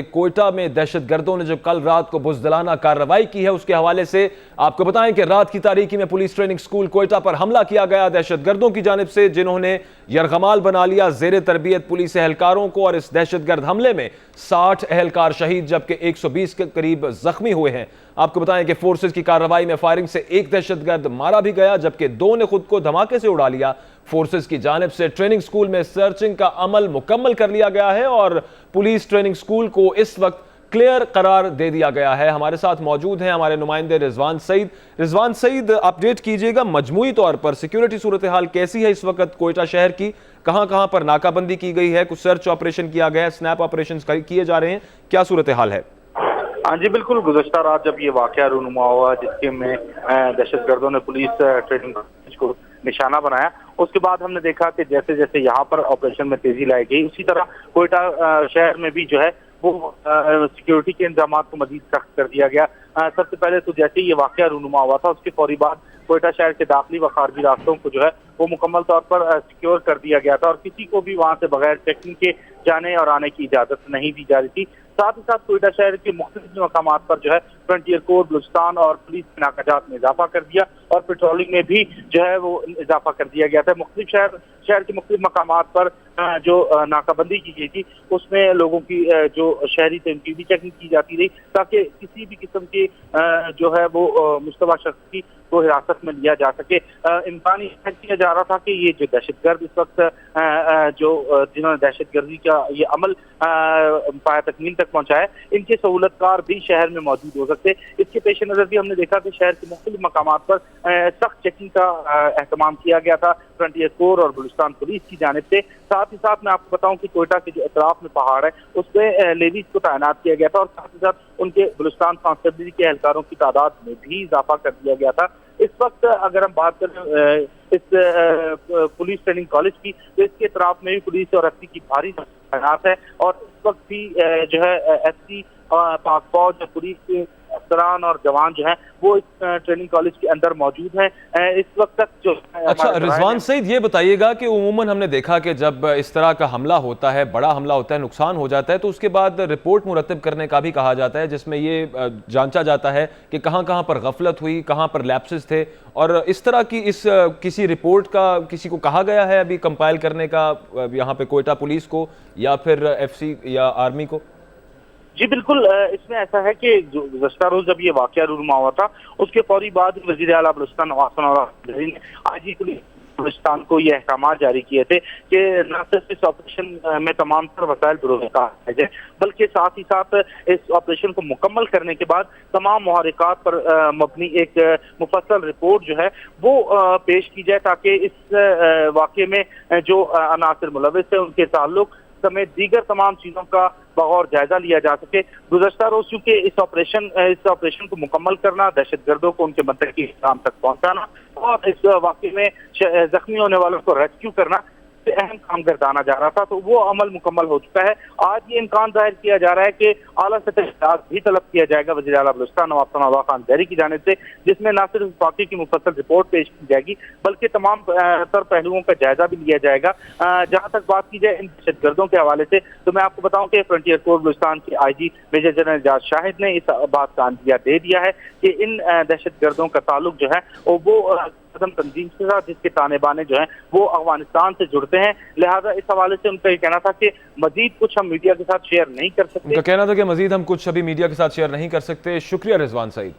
कोयटा में दहशतगर्दों ने जो कल रात को बुज़दिलाना कार्रवाई की है उसके हवाले से आपको बताएं कि रात की तारीकी में पुलिस ट्रेनिंग स्कूल कोयटा पर हमला किया गया दहशतगर्दों की जानिब से, जिन्होंने यरगमाल बना लिया जेर तरबियत पुलिस एहलकारों को। और इस दहशतगर्द हमले में 60 एहलकार शहीद जबकि 120 के करीब जख्मी हुए हैं। आपको बताएं कि फोर्सेज की कार्रवाई में फायरिंग से एक दहशतगर्द मारा भी गया जबकि 2 ने खुद को धमाके से उड़ा लिया। फोर्सेज की जानिब से ट्रेनिंग स्कूल में सर्चिंग का अमल मुकम्मल कर लिया गया है और पुलिस ट्रेनिंग स्कूल को इस वक्त क्लियर करार दे दिया गया है। हमारे साथ मौजूद हैं हमारे नुमाइंदे रिजवान सईद। रिजवान सईद, अपडेट कीजिएगा, मजमूई तौर पर सिक्योरिटी सूरत हाल कैसी है इस वक्त कोयटा शहर की? कहां कहां पर नाकाबंदी की गई है, कुछ सर्च ऑपरेशन किया गया है, स्नैप ऑपरेशन किए जा रहे हैं, क्या सूरत हाल है? हाँ जी बिल्कुल, गुज़श्ता रात जब ये वाकया रूनुमा हुआ जिसके में दहशतगर्दों ने पुलिस ट्रेनिंग को निशाना बनाया, उसके बाद हमने देखा कि जैसे जैसे यहाँ पर ऑपरेशन में तेजी लाई गई, उसी तरह कोयटा शहर में भी जो है वो सिक्योरिटी के इंतजाम को मजीद सख्त कर दिया गया। सबसे पहले तो जैसे ही ये वाकया रूनुमा हुआ था उसके फौरी बाद कोयटा शहर के दाखिली व खारजी रास्तों को जो है वो मुकम्मल तौर पर सिक्योर कर दिया गया था और किसी को भी वहां से बगैर चेकिंग के जाने और आने की इजाजत नहीं दी जा रही थी। साथ ही साथ कोयटा शहर के मुख्तलिफ मकामात पर जो है फ्रंटियर कोर, बलूचिस्तान और पुलिस के नाकाजात में इजाफा कर दिया और पेट्रोलिंग में भी जो है वो इजाफा कर दिया गया था। मुख्तलिफ शहर के मुख्तलिफ मकामात पर जो नाकाबंदी की गई थी उसमें लोगों की जो शहरी थे उनकी भी चेकिंग की जाती रही ताकि किसी भी किस्म के जो है वो मुश्तबा शख्स की को हिरासत में लिया जा सके। इम्कान यह किया जा रहा था कि ये जो दहशतगर्द इस वक्त जो जिन्होंने दहशतगर्दी का ये अमल पाया तकमील तक पहुंचाया, इनके सहूलतकार भी शहर में मौजूद हो सकते। इसके पेश नजर भी हमने देखा कि शहर के मुख्तलिफ मकामात पर सख्त चेकिंग का एहतमाम किया गया था फ्रंटियर कोर और बलूचिस्तान पुलिस की जानिब से। साथ ही साथ मैं आपको बताऊं कि कोयटा के जो अतराफ में पहाड़ है उस पर लेडीज को तैनात किया गया था और साथ ही साथ उनके बलूचिस्तान कांस्टेबल के एहलकारों की तादाद में भी इजाफा कर दिया गया था। इस वक्त अगर हम बात करें इस पुलिस ट्रेनिंग कॉलेज की, तो इसके तरफ में भी पुलिस और एसपी की भारी तैनात है और इस वक्त भी जो है एसपी पाक फौज और पुलिस के अफसरान और जवान जो हैं वो इस ट्रेनिंग कॉलेज के अंदर मौजूद हैं इस वक्त तक जो। अच्छा रिजवान सईद, ये बताइएगा कि उमूमन हमने देखा कि जब इस तरह का हमला होता है, बड़ा हमला होता है, नुकसान हो जाता है, तो उसके बाद रिपोर्ट मुरतब करने का भी कहा जाता है जिसमें ये जांचा जाता है कि कहां कहां पर गफलत हुई, कहां पर लैप्सेस थे। और इस तरह की किसी रिपोर्ट का किसी को कहा गया है अभी कंपाइल करने का यहाँ पे कोयटा पुलिस को या फिर FC या आर्मी को? जी बिल्कुल, इसमें ऐसा है कि गुज़श्ता रोज जब ये वाकया रूनुमा हुआ था उसके फौरी बाद वज़ीर आला बलूचिस्तान ने IG पुलिस बलूचिस्तान को ये अहकाम जारी किए थे कि न सिर्फ इस ऑपरेशन में तमाम तर वसाइल बरोज़गार जाए बल्कि साथ ही साथ इस ऑपरेशन को मुकम्मल करने के बाद तमाम मुहर्रिकात पर मबनी एक मुफस्सल रिपोर्ट जो है वो पेश की जाए ताकि इस वाक़े में जो अनासिर मुलविस है उनके ताल्लुक समेत दीगर तमाम चीजों का बगौर जायजा लिया जा सके। गुज़श्ता रोज चूंकि इस ऑपरेशन को मुकम्मल करना, दहशतगर्दों को उनके मंतकी इस्लाम तक पहुंचाना और इस वाक़े में जख्मी होने वालों को रेस्क्यू करना से अहम काम गर्दाना जा रहा था, तो वो अमल मुकम्मल हो चुका है। आज ये इम्कान जाहिर किया जा रहा है कि आला सतह इजलास भी तलब किया जाएगा वज़ीर आला बलूचिस्तान नवाब सनाउल्लाह खान ज़हरी की जानिब से, जिसमें न सिर्फ वाक़े की मुफस्सल रिपोर्ट पेश की जाएगी बल्कि तमाम तर पहलुओं का जायजा भी लिया जाएगा। जहाँ तक बात की जाए इन दहशतगर्दों के हवाले से, तो मैं आपको बताऊं कि फ्रंटियर कोर बलूचिस्तान के IG major general Ejaz Shahid ने इस बात का अंदिया दे दिया है कि इन दहशतगर्दों का ताल्लुक जो है वो तंजीम के साथ जिसके ताने बाने जो हैं वो अफगानिस्तान से जुड़ते हैं, लिहाजा इस हवाले से उनका ये कहना था कि मजीद कुछ हम मीडिया के साथ शेयर नहीं कर सकते। उनका कहना था कि मजीद हम कुछ अभी मीडिया के साथ शेयर नहीं कर सकते। शुक्रिया रिजवान सईद।